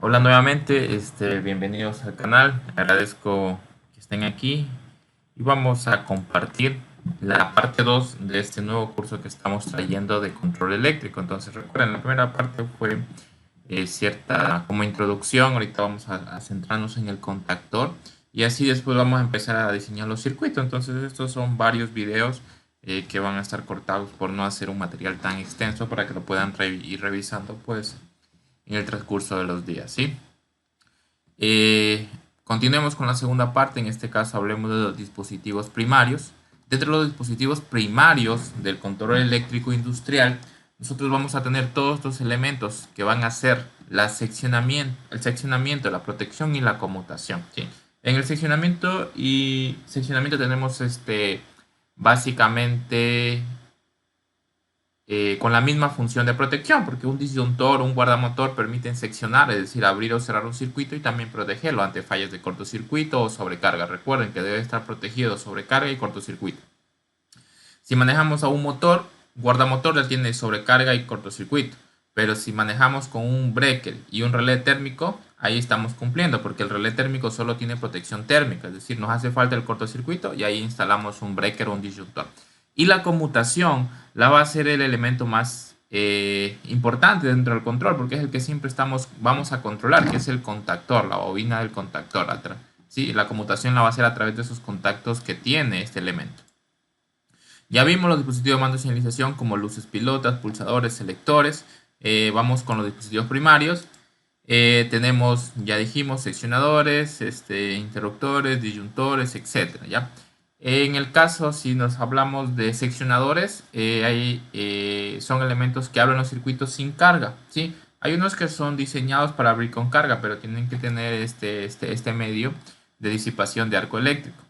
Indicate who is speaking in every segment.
Speaker 1: Hola nuevamente, bienvenidos al canal. Agradezco que estén aquí y vamos a compartir la parte 2 de este nuevo curso que estamos trayendo de control eléctrico. Entonces recuerden, la primera parte fue cierta como introducción. Ahorita vamos a centrarnos en el contactor y así después vamos a empezar a diseñar los circuitos. Entonces estos son varios videos que van a estar cortados por no hacer un material tan extenso para que lo puedan ir revisando pues en el transcurso de los días, ¿sí? Eh, Continuemos con la segunda parte. En este caso hablemos de los dispositivos primarios. Dentro de los dispositivos primarios del control eléctrico industrial, nosotros vamos a tener todos estos elementos que van a ser el seccionamiento, la protección y la conmutación, ¿sí? En el seccionamiento tenemos básicamente con la misma función de protección, porque un disyuntor o un guardamotor permiten seccionar, es decir, abrir o cerrar un circuito y también protegerlo ante fallas de cortocircuito o sobrecarga. Recuerden que debe estar protegido sobrecarga y cortocircuito. Si manejamos a un motor, guardamotor ya tiene sobrecarga y cortocircuito, pero si manejamos con un breaker y un relé térmico, ahí estamos cumpliendo, porque el relé térmico solo tiene protección térmica, es decir, nos hace falta el cortocircuito y ahí instalamos un breaker o un disyuntor. Y la conmutación la va a ser el elemento más importante dentro del control, porque es el que siempre vamos a controlar, que es el contactor, la bobina del contactor. ¿Sí? La conmutación la va a hacer a través de esos contactos que tiene este elemento. Ya vimos los dispositivos de mando y señalización como luces pilotas, pulsadores, selectores. Vamos con los dispositivos primarios. Tenemos, ya dijimos, seccionadores, interruptores, disyuntores, etcétera, ¿ya? En el caso, si nos hablamos de seccionadores, son elementos que abren los circuitos sin carga, ¿sí? Hay unos que son diseñados para abrir con carga, pero tienen que tener este medio de disipación de arco eléctrico.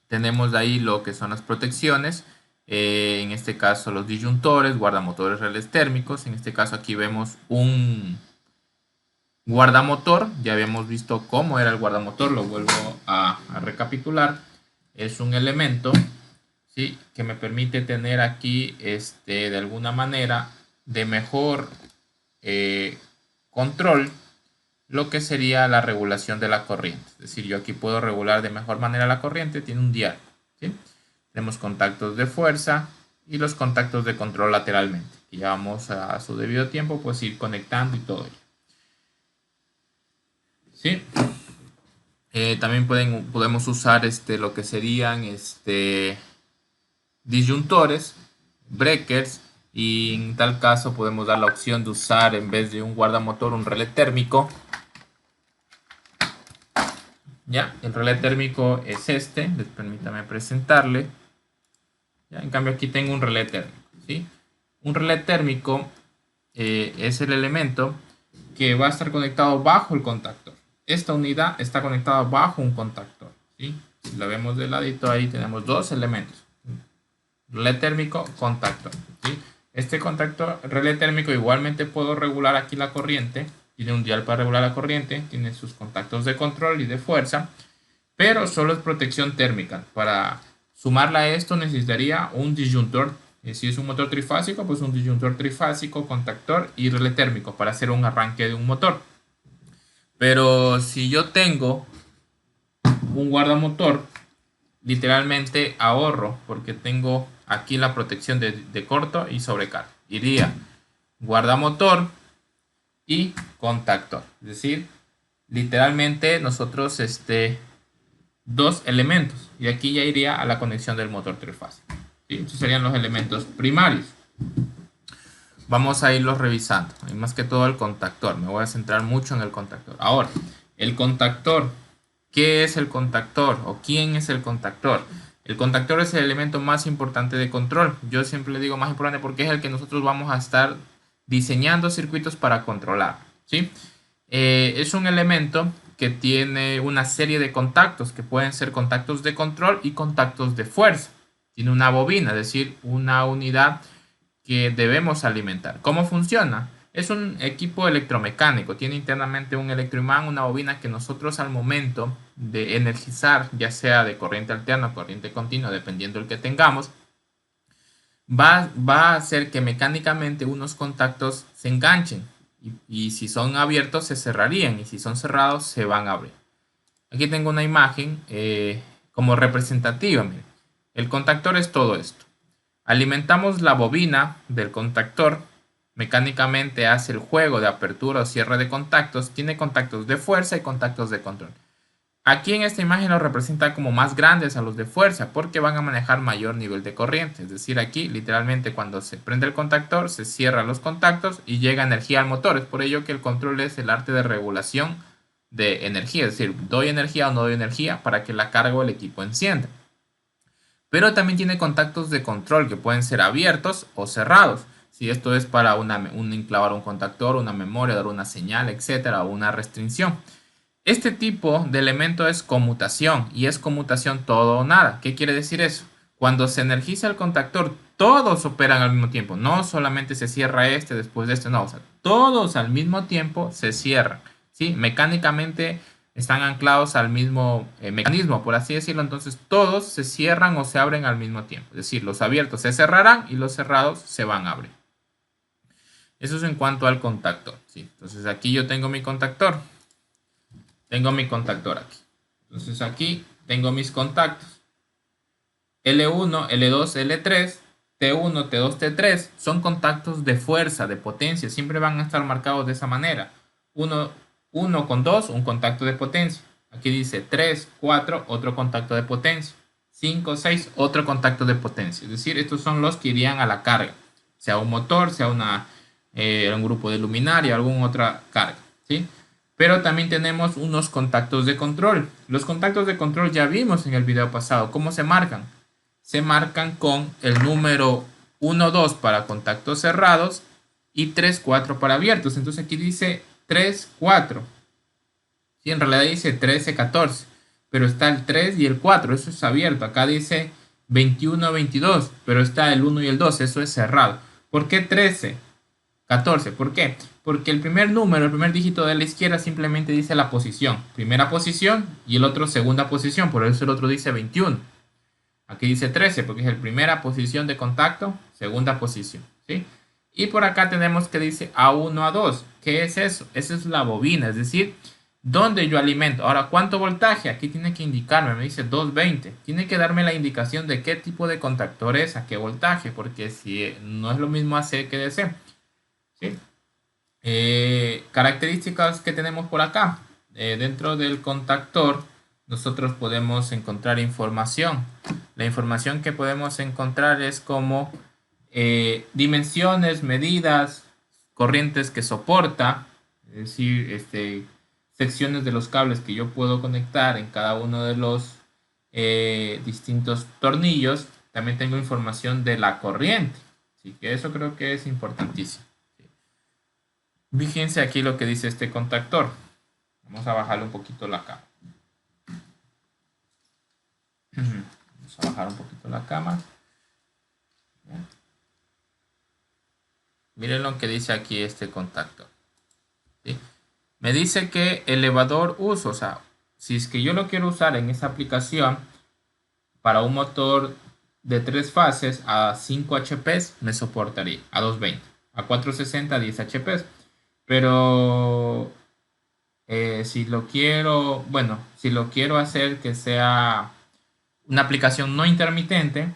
Speaker 1: Tenemos de ahí lo que son las protecciones, en este caso los disyuntores, guardamotores, relés térmicos. En este caso aquí vemos un guardamotor, ya habíamos visto cómo era el guardamotor, lo vuelvo a recapitular. Es un elemento, ¿sí?, que me permite tener aquí de alguna manera de mejor control lo que sería la regulación de la corriente. Es decir, yo aquí puedo regular de mejor manera la corriente. Tiene un dial, ¿sí? Tenemos contactos de fuerza y los contactos de control lateralmente, y ya vamos a su debido tiempo pues ir conectando y todo ello, ¿sí? También podemos usar lo que serían disyuntores, breakers, y en tal caso podemos dar la opción de usar, en vez de un guardamotor, un relé térmico. Ya, el relé térmico es permítame presentarle. Ya, en cambio aquí tengo un relé térmico, ¿sí? Un relé térmico es el elemento que va a estar conectado bajo el contactor. Esta unidad está conectada bajo un contactor, ¿sí? Si lo vemos de ladito, ahí tenemos dos elementos: relé térmico, contactor, ¿sí? Este contactor, relé térmico, igualmente puedo regular aquí la corriente. Tiene un dial para regular la corriente, tiene sus contactos de control y de fuerza, pero solo es protección térmica. Para sumarla a esto necesitaría un disyuntor. Si es un motor trifásico, pues un disyuntor trifásico, contactor y relé térmico para hacer un arranque de un motor. Pero si yo tengo un guardamotor, literalmente ahorro, porque tengo aquí la protección de corto y sobrecarga. Iría guardamotor y contactor. Es decir, literalmente nosotros dos elementos, y aquí ya iría a la conexión del motor trifásico, ¿sí? Estos serían los elementos primarios. Vamos a irlos revisando, y más que todo el contactor. Me voy a centrar mucho en el contactor. Ahora, el contactor. ¿Qué es el contactor o quién es el contactor? El contactor es el elemento más importante de control. Yo siempre le digo más importante porque es el que nosotros vamos a estar diseñando circuitos para controlar, ¿sí? Es un elemento que tiene una serie de contactos que pueden ser contactos de control y contactos de fuerza. Tiene una bobina, es decir, una unidad que debemos alimentar. ¿Cómo funciona? Es un equipo electromecánico. Tiene internamente un electroimán, una bobina que nosotros, al momento de energizar, ya sea de corriente alterna o corriente continua, dependiendo del que tengamos, va a hacer que mecánicamente unos contactos se enganchen y si son abiertos se cerrarían y si son cerrados se van a abrir. Aquí tengo una imagen como representativa. Miren. El contactor es todo esto. Alimentamos la bobina del contactor. Mecánicamente hace el juego de apertura o cierre de contactos. Tiene contactos de fuerza y contactos de control. Aquí en esta imagen lo representa como más grandes a los de fuerza porque van a manejar mayor nivel de corriente. Es decir, aquí literalmente cuando se prende el contactor se cierran los contactos y llega energía al motor. Es por ello que el control es el arte de regulación de energía. Es decir, doy energía o no doy energía para que la carga o el equipo encienda. Pero también tiene contactos de control que pueden ser abiertos o cerrados. Si esto es para enclavar un contactor, una memoria, dar una señal, etcétera, o una restricción. Este tipo de elemento es conmutación y es conmutación todo o nada. ¿Qué quiere decir eso? Cuando se energiza el contactor, todos operan al mismo tiempo. No solamente se cierra este después de este, no. O sea, todos al mismo tiempo se cierran. ¿Sí? Mecánicamente están anclados al mismo mecanismo, por así decirlo. Entonces todos se cierran o se abren al mismo tiempo. Es decir, los abiertos se cerrarán y los cerrados se van a abrir. Eso es en cuanto al contactor. ¿Sí? Entonces aquí yo tengo mi contactor. Tengo mi contactor aquí. Entonces aquí tengo mis contactos. L1, L2, L3, T1, T2, T3 son contactos de fuerza, de potencia. Siempre van a estar marcados de esa manera. 1 con 2, un contacto de potencia. Aquí dice 3, 4, otro contacto de potencia. 5, 6, otro contacto de potencia. Es decir, estos son los que irían a la carga. Sea un motor, sea un grupo de luminaria, alguna otra carga. ¿Sí? Pero también tenemos unos contactos de control. Los contactos de control ya vimos en el video pasado. ¿Cómo se marcan? Se marcan con el número 1, 2 para contactos cerrados y 3, 4 para abiertos. Entonces aquí dice 3, 4. Sí, en realidad dice 13, 14. Pero está el 3 y el 4. Eso es abierto. Acá dice 21, 22. Pero está el 1 y el 2. Eso es cerrado. ¿Por qué 13? 14. ¿Por qué? Porque el primer número, el primer dígito de la izquierda simplemente dice la posición. Primera posición y el otro segunda posición. Por eso el otro dice 21. Aquí dice 13 porque es la primera posición de contacto, segunda posición. ¿Sí? Y por acá tenemos que dice A1, A2. ¿Qué es eso? Esa es la bobina, es decir, donde yo alimento. Ahora, ¿cuánto voltaje? Aquí tiene que indicarme, me dice 220. Tiene que darme la indicación de qué tipo de contactor es, a qué voltaje, porque si no es lo mismo AC que DC. ¿Sí? Características que tenemos por acá. Dentro del contactor nosotros podemos encontrar información. La información que podemos encontrar es como dimensiones, medidas, corrientes que soporta, es decir, secciones de los cables que yo puedo conectar en cada uno de los distintos tornillos. También tengo información de la corriente, así que eso creo que es importantísimo. Fíjense aquí lo que dice este contactor. Vamos a bajarle un poquito la cámara. Vamos a bajar un poquito la cámara. Miren lo que dice aquí este contactor. ¿Sí? Me dice que elevador uso, o sea, si es que yo lo quiero usar en esa aplicación para un motor de 3 fases a 5 HP, me soportaría a 220, a 460, 10 HP. Pero si lo quiero, bueno, si lo quiero hacer que sea una aplicación no intermitente,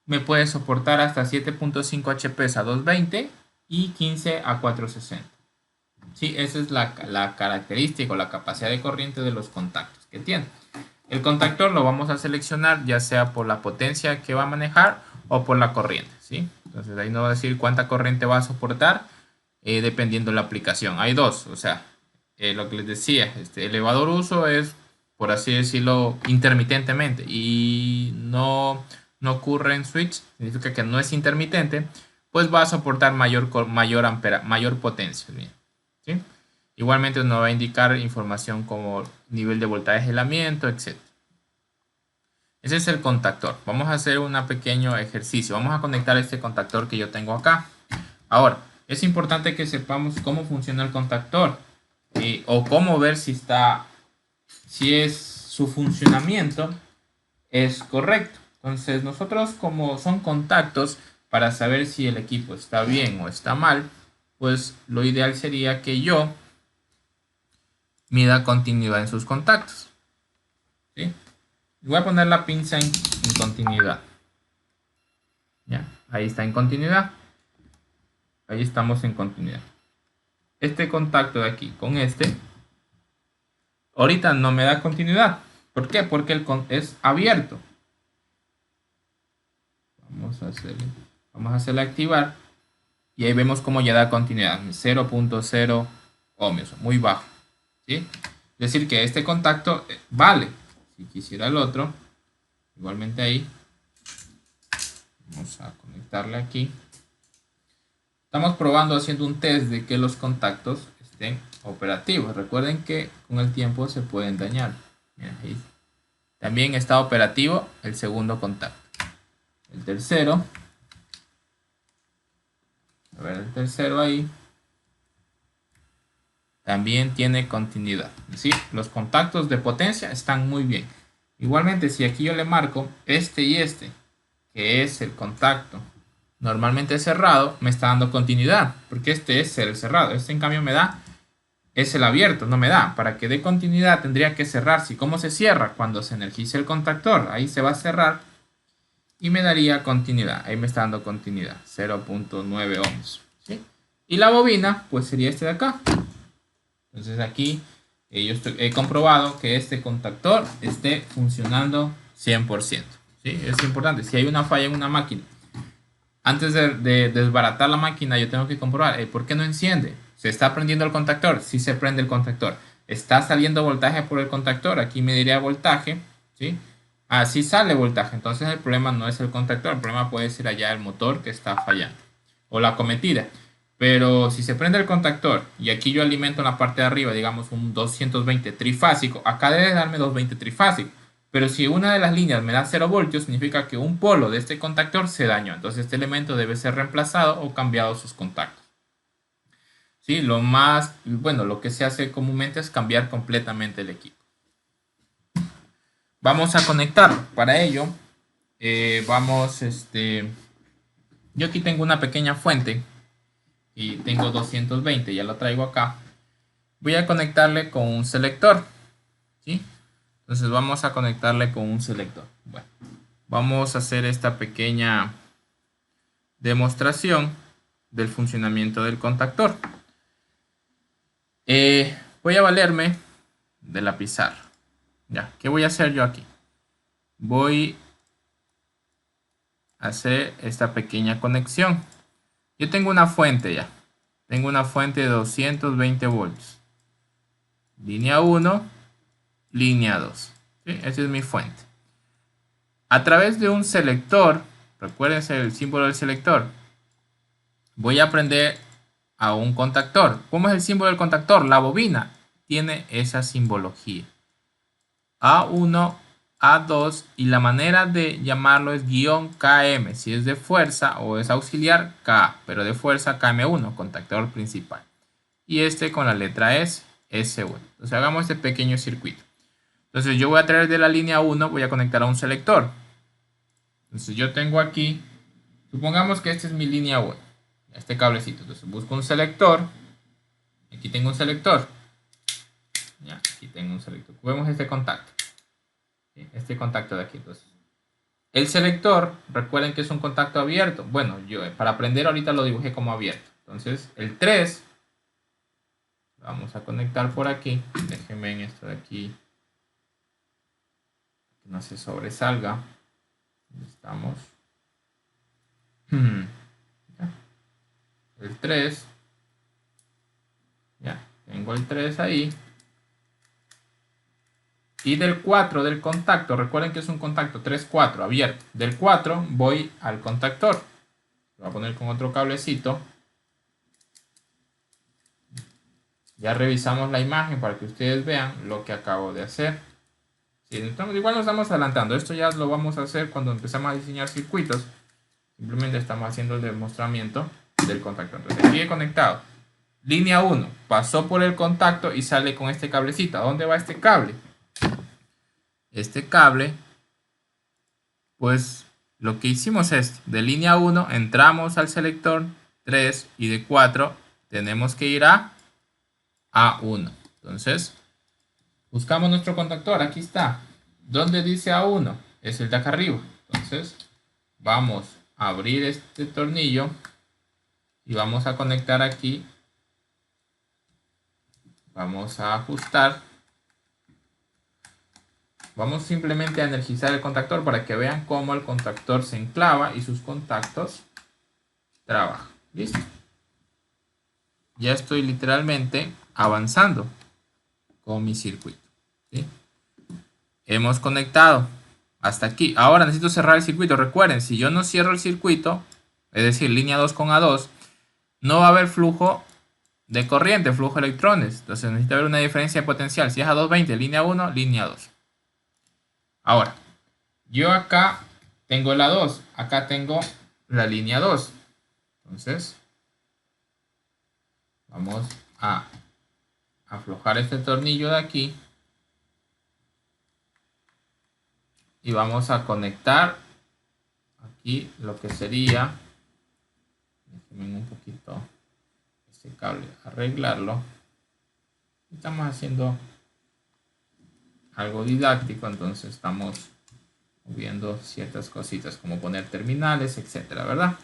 Speaker 1: me puede soportar hasta 7.5 HP a 220 y 15 a 460. Sí, esa es la característica o la capacidad de corriente de los contactos que tiene. El contactor lo vamos a seleccionar ya sea por la potencia que va a manejar o por la corriente. ¿Sí? Entonces ahí nos va a decir cuánta corriente va a soportar dependiendo de la aplicación. Hay dos, o sea, lo que les decía, elevador uso es, por así decirlo, intermitentemente y no ocurre en switch, significa que no es intermitente, pues va a soportar mayor potencia. ¿Sí? Igualmente nos va a indicar información como nivel de voltaje de aislamiento, etc. Ese es el contactor. Vamos a hacer un pequeño ejercicio. Vamos a conectar este contactor que yo tengo acá. Ahora, es importante que sepamos cómo funciona el contactor o cómo ver si es su funcionamiento es correcto. Entonces nosotros, como son contactos, para saber si el equipo está bien o está mal, pues lo ideal sería que yo mida continuidad en sus contactos. ¿Sí? Voy a poner la pinza en continuidad. ¿Ya? Ahí está en continuidad. Ahí estamos en continuidad. Este contacto de aquí con este, ahorita no me da continuidad. ¿Por qué? Porque es abierto. Vamos a hacerle activar. Y ahí vemos cómo ya da continuidad. 0.0 ohmios. Muy bajo. ¿Sí? Es decir que este contacto vale. Si quisiera el otro, igualmente ahí. Vamos a conectarle aquí. Estamos probando, haciendo un test de que los contactos estén operativos. Recuerden que con el tiempo se pueden dañar. Miren, ahí. También está operativo el segundo contacto. El tercero. A ver, el tercero ahí. También tiene continuidad. ¿Sí? Los contactos de potencia están muy bien. Igualmente, si aquí yo le marco este y este, que es el contacto normalmente cerrado, me está dando continuidad, porque este es el cerrado. Este en cambio me da, es el abierto, no me da. Para que dé continuidad tendría que cerrarse. ¿Y cómo se cierra? Cuando se energice el contactor. Ahí se va a cerrar y me daría continuidad. Ahí me está dando continuidad, 0.9 ohms. ¿Sí? Y la bobina, pues sería este de acá. Entonces aquí yo he comprobado que este contactor esté funcionando 100%. ¿Sí? Es importante. Si hay una falla en una máquina, antes de desbaratar la máquina, yo tengo que comprobar por qué no enciende. ¿Se está prendiendo el contactor? Sí se prende el contactor. ¿Está saliendo voltaje por el contactor? Aquí me diría voltaje. ¿Sí? Así sale voltaje. Entonces el problema no es el contactor. El problema puede ser allá el motor que está fallando. O la cometida. Pero si se prende el contactor y aquí yo alimento en la parte de arriba, digamos un 220 trifásico, acá debe darme 220 trifásico. Pero si una de las líneas me da 0 voltios, significa que un polo de este contactor se dañó. Entonces este elemento debe ser reemplazado o cambiado sus contactos. ¿Sí? Lo que se hace comúnmente es cambiar completamente el equipo. Vamos a conectarlo. Para ello, yo aquí tengo una pequeña fuente y tengo 220, ya lo traigo acá. Voy a conectarle con un selector. ¿Sí? Entonces vamos a conectarle con un selector. Bueno, vamos a hacer esta pequeña demostración del funcionamiento del contactor. Voy a valerme de la pizarra. Ya, ¿qué voy a hacer yo aquí? Voy a hacer esta pequeña conexión. Yo tengo una fuente ya. Tengo una fuente de 220 voltios. Línea 1, línea 2. ¿Sí? Esa es mi fuente. A través de un selector, recuerden el símbolo del selector, voy a prender a un contactor. ¿Cómo es el símbolo del contactor? La bobina tiene esa simbología. A1, A2 y la manera de llamarlo es -KM. Si es de fuerza o es auxiliar, K, pero de fuerza KM1, contactor principal. Y este con la letra S, S1. Entonces hagamos este pequeño circuito. Entonces yo voy a traer de la línea 1, voy a conectar a un selector. Entonces yo tengo aquí, supongamos que esta es mi línea 1, este cablecito. Entonces busco un selector, aquí tengo un selector. Ya, aquí tengo un selector. Vemos este contacto. Este contacto de aquí. Entonces, el selector, recuerden que es un contacto abierto. Bueno, yo para aprender ahorita lo dibujé como abierto. Entonces, el 3, vamos a conectar por aquí. Déjenme en esto de aquí, que no se sobresalga. ¿Dónde estamos? Ya. El 3. Ya, tengo el 3 ahí. Y del 4 del contacto, recuerden que es un contacto 3-4 abierto. Del 4 voy al contactor. Lo voy a poner con otro cablecito. Ya revisamos la imagen para que ustedes vean lo que acabo de hacer. Sí, entonces, igual nos estamos adelantando. Esto ya lo vamos a hacer cuando empezamos a diseñar circuitos. Simplemente estamos haciendo el demostramiento del contactor. Entonces aquí he conectado. Línea 1 pasó por el contacto y sale con este cablecito. ¿A dónde va este cable? Este cable, pues lo que hicimos es, de línea 1 entramos al selector 3 y de 4 tenemos que ir a A1. Entonces, buscamos nuestro contactor. Aquí está. ¿Dónde dice A1? Es el de acá arriba. Entonces, vamos a abrir este tornillo y vamos a conectar aquí. Vamos a ajustar. Vamos simplemente a energizar el contactor para que vean cómo el contactor se enclava y sus contactos trabajan. ¿Listo? Ya estoy literalmente avanzando con mi circuito. ¿Sí? Hemos conectado hasta aquí. Ahora necesito cerrar el circuito. Recuerden, si yo no cierro el circuito, es decir, línea 2 con A2, no va a haber flujo de corriente, flujo de electrones. Entonces necesita haber una diferencia de potencial. Si es a 220, línea 1, línea 2. Ahora, yo acá tengo la 2, acá tengo la línea 2. Entonces, vamos a aflojar este tornillo de aquí. Y vamos a conectar aquí lo que sería, déjenme un poquito este cable, arreglarlo. Estamos haciendo algo didáctico, entonces estamos viendo ciertas cositas como poner terminales, etcétera, ¿verdad?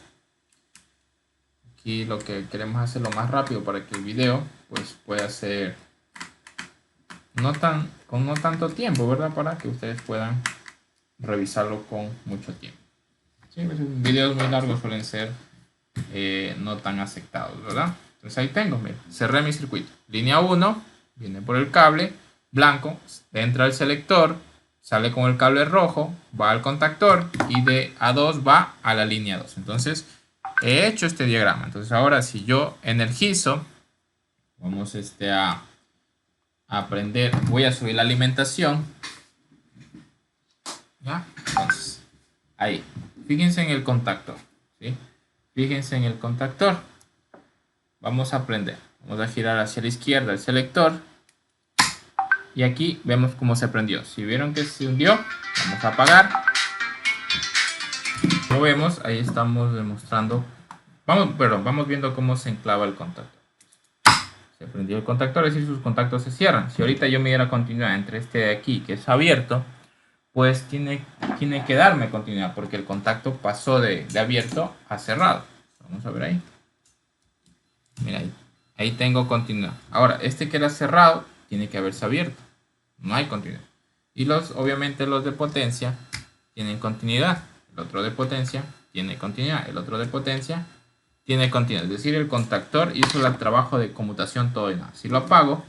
Speaker 1: Aquí lo que queremos hacer lo más rápido para que el video pues pueda ser con no tanto tiempo, ¿verdad? Para que ustedes puedan revisarlo con mucho tiempo. ¿Sí? Videos muy largos suelen ser no tan aceptados, ¿verdad? Entonces ahí tengo, mira, cerré mi circuito. Línea 1 viene por el cable blanco, entra el selector, sale con el cable rojo, va al contactor y de A2 va a la línea 2. Entonces he hecho este diagrama. Entonces ahora si yo energizo, vamos a aprender, voy a subir la alimentación. ¿Ya? Entonces, ahí, fíjense en el contactor, ¿sí? Fíjense en el contactor. Vamos a prender. Vamos a girar hacia la izquierda el selector. Y aquí vemos cómo se prendió. Si vieron que se hundió, vamos a apagar. Lo vemos, ahí estamos demostrando. Vamos viendo cómo se enclava el contactor. Se prendió el contactor, es decir, sus contactos se cierran. Si ahorita yo me diera continuidad entre este de aquí, que es abierto, pues tiene que darme continuidad porque el contacto pasó de abierto a cerrado. Vamos a ver ahí. Mira ahí tengo continuidad. Ahora, este que era cerrado tiene que haberse abierto. No hay continuidad. Y obviamente los de potencia tienen continuidad. El otro de potencia tiene continuidad. El otro de potencia tiene continuidad. Es decir, el contactor hizo el trabajo de conmutación todo y nada. Si lo apago,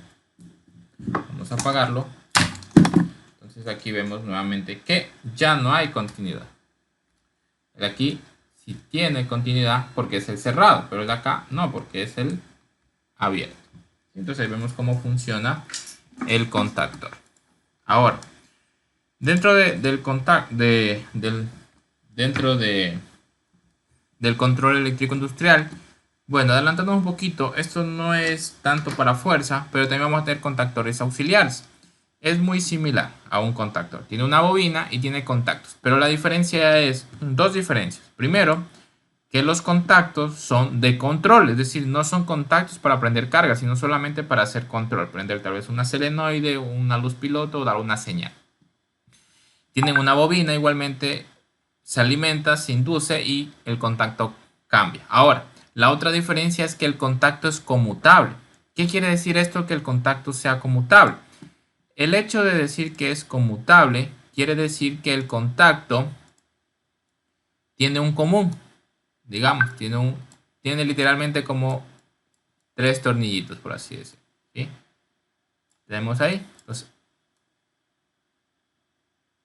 Speaker 1: vamos a apagarlo. Entonces aquí vemos nuevamente que ya no hay continuidad. El de aquí sí tiene continuidad porque es el cerrado, pero el de acá no, porque es el abierto. Entonces ahí vemos cómo funciona el contactor. Ahora, dentro del control eléctrico industrial, bueno, adelantando un poquito, esto no es tanto para fuerza, pero también vamos a tener contactores auxiliares. Es muy similar a un contactor. Tiene una bobina y tiene contactos. Pero la diferencia es dos diferencias. Primero, que los contactos son de control. Es decir, no son contactos para prender carga, sino solamente para hacer control. Prender tal vez una solenoide, una luz piloto o dar una señal. Tienen una bobina, igualmente se alimenta, se induce y el contacto cambia. Ahora, la otra diferencia es que el contacto es conmutable. ¿Qué quiere decir esto? Que el contacto sea conmutable. El hecho de decir que es conmutable quiere decir que el contacto tiene un común, digamos, tiene literalmente como 3 tornillitos, por así decirlo. ¿Sí? Tenemos ahí. Entonces,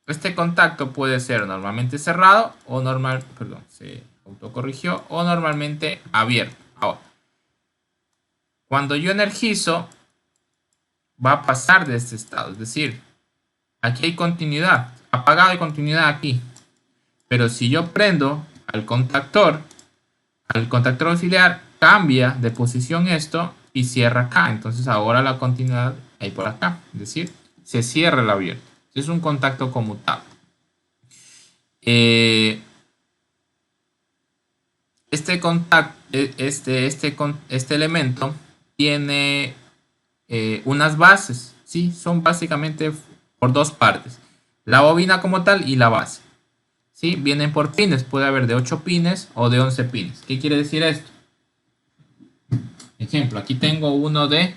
Speaker 1: este contacto puede ser normalmente cerrado o se autocorrigió, o normalmente abierto. Ahora, cuando yo energizo, va a pasar de este estado, es decir, aquí hay continuidad, apagado y continuidad aquí. Pero si yo prendo al contactor auxiliar cambia de posición esto y cierra acá. Entonces ahora la continuidad hay por acá, es decir, se cierra el abierto. Es un contacto conmutable. Este contacto este elemento tiene unas bases, ¿sí? Son básicamente por dos partes, la bobina como tal y la base, ¿sí? Vienen por pines, puede haber de 8 pines o de 11 pines. ¿Qué quiere decir esto? Ejemplo, aquí tengo uno de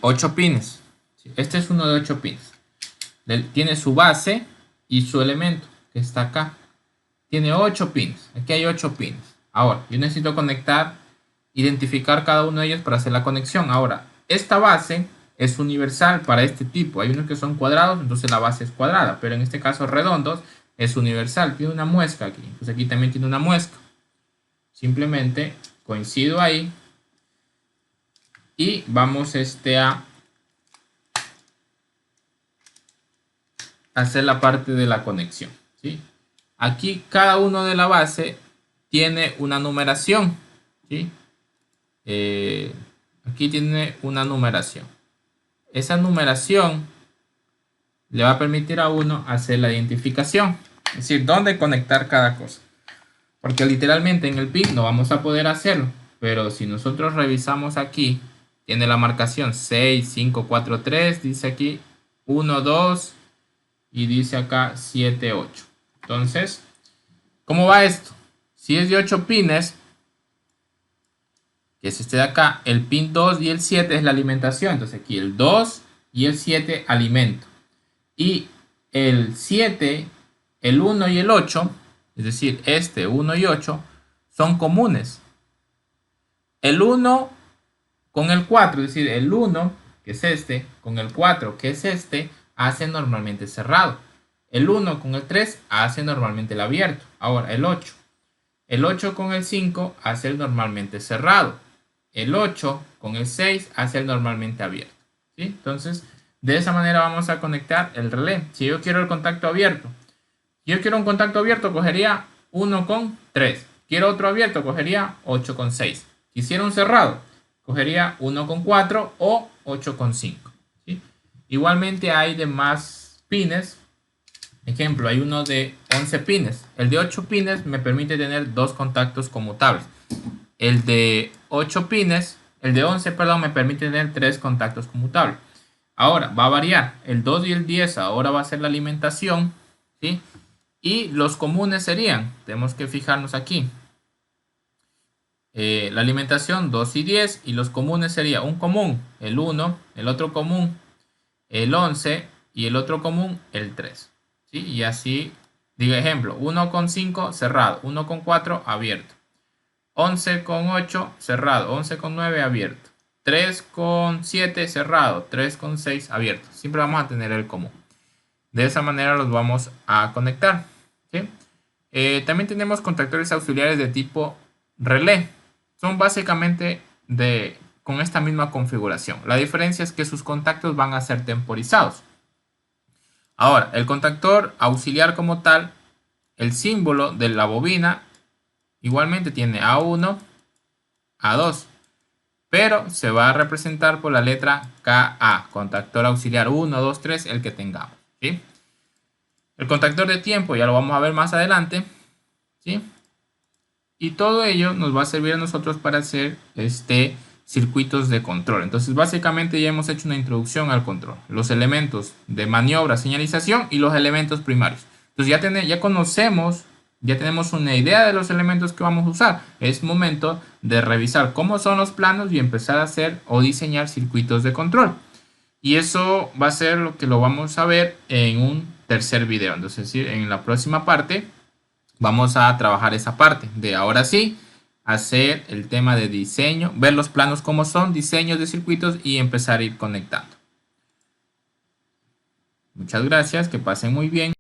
Speaker 1: 8 pines. Este es uno de 8 pines. Tiene su base y su elemento que está acá. Tiene 8 pines. Aquí hay 8 pines. Ahora, yo necesito identificar cada uno de ellos para hacer la conexión. Ahora, esta base es universal para este tipo. Hay unos que son cuadrados, entonces la base es cuadrada. Pero en este caso redondos es universal. Tiene una muesca aquí. Entonces aquí también tiene una muesca. Simplemente coincido ahí. Y vamos a hacer la parte de la conexión, ¿sí? Aquí cada uno de la base tiene una numeración, ¿sí? Aquí tiene una numeración. Esa numeración le va a permitir a uno hacer la identificación, es decir, dónde conectar cada cosa. Porque literalmente en el pin no vamos a poder hacerlo, pero si nosotros revisamos aquí, tiene la marcación 6, 5, 4, 3, dice aquí 1, 2 y dice acá 7, 8. Entonces, ¿cómo va esto? Si es de 8 pines, que es este de acá, el pin 2 y el 7 es la alimentación. Entonces aquí el 2 y el 7 alimento. Y el 7, el 1 y el 8, es decir, este 1 y 8, son comunes. El 1 con el 4, es decir, el 1, que es este, con el 4, que es este, hace normalmente cerrado. El 1 con el 3 hace normalmente el abierto. Ahora, el 8. El 8 con el 5 hace el normalmente cerrado. El 8 con el 6 hace el normalmente abierto, ¿sí? Entonces, de esa manera vamos a conectar el relé. Si yo quiero el contacto abierto, cogería 1 con 3. Quiero otro abierto, cogería 8 con 6. Quisiera un cerrado, cogería 1 con 4 o 8 con 5, ¿sí? Igualmente hay de más pines. Ejemplo, hay uno de 11 pines. El de 8 pines me permite tener dos contactos conmutables. El de 8 pines, el de 11, perdón, me permite tener 3 contactos conmutables. Ahora va a variar. El 2 y el 10 ahora va a ser la alimentación, ¿sí? Y los comunes serían, tenemos que fijarnos aquí. La alimentación 2 y 10 y los comunes sería un común, el 1, el otro común, el 11 y el otro común, el 3. ¿Sí? Y así, digo ejemplo, 1 con 5 cerrado, 1 con 4 abierto, 11 con 8 cerrado, 11 con 9 abierto, 3 con 7 cerrado, 3 con 6 abierto. Siempre vamos a tener el común. De esa manera los vamos a conectar, ¿sí? También tenemos contactores auxiliares de tipo relé. Son básicamente con esta misma configuración. La diferencia es que sus contactos van a ser temporizados. Ahora, el contactor auxiliar como tal, el símbolo de la bobina, igualmente tiene A1, A2, pero se va a representar por la letra KA, contactor auxiliar 1, 2, 3, el que tengamos, ¿sí? El contactor de tiempo ya lo vamos a ver más adelante, ¿sí? Y todo ello nos va a servir a nosotros para hacer circuitos de control. Entonces, básicamente ya hemos hecho una introducción al control. Los elementos de maniobra, señalización y los elementos primarios. Entonces, ya conocemos, ya tenemos una idea de los elementos que vamos a usar. Es momento de revisar cómo son los planos y empezar a hacer o diseñar circuitos de control. Y eso va a ser lo que lo vamos a ver en un tercer video. Entonces, en la próxima parte vamos a trabajar esa parte de ahora sí hacer el tema de diseño, ver los planos como son, diseños de circuitos y empezar a ir conectando. Muchas gracias, que pasen muy bien.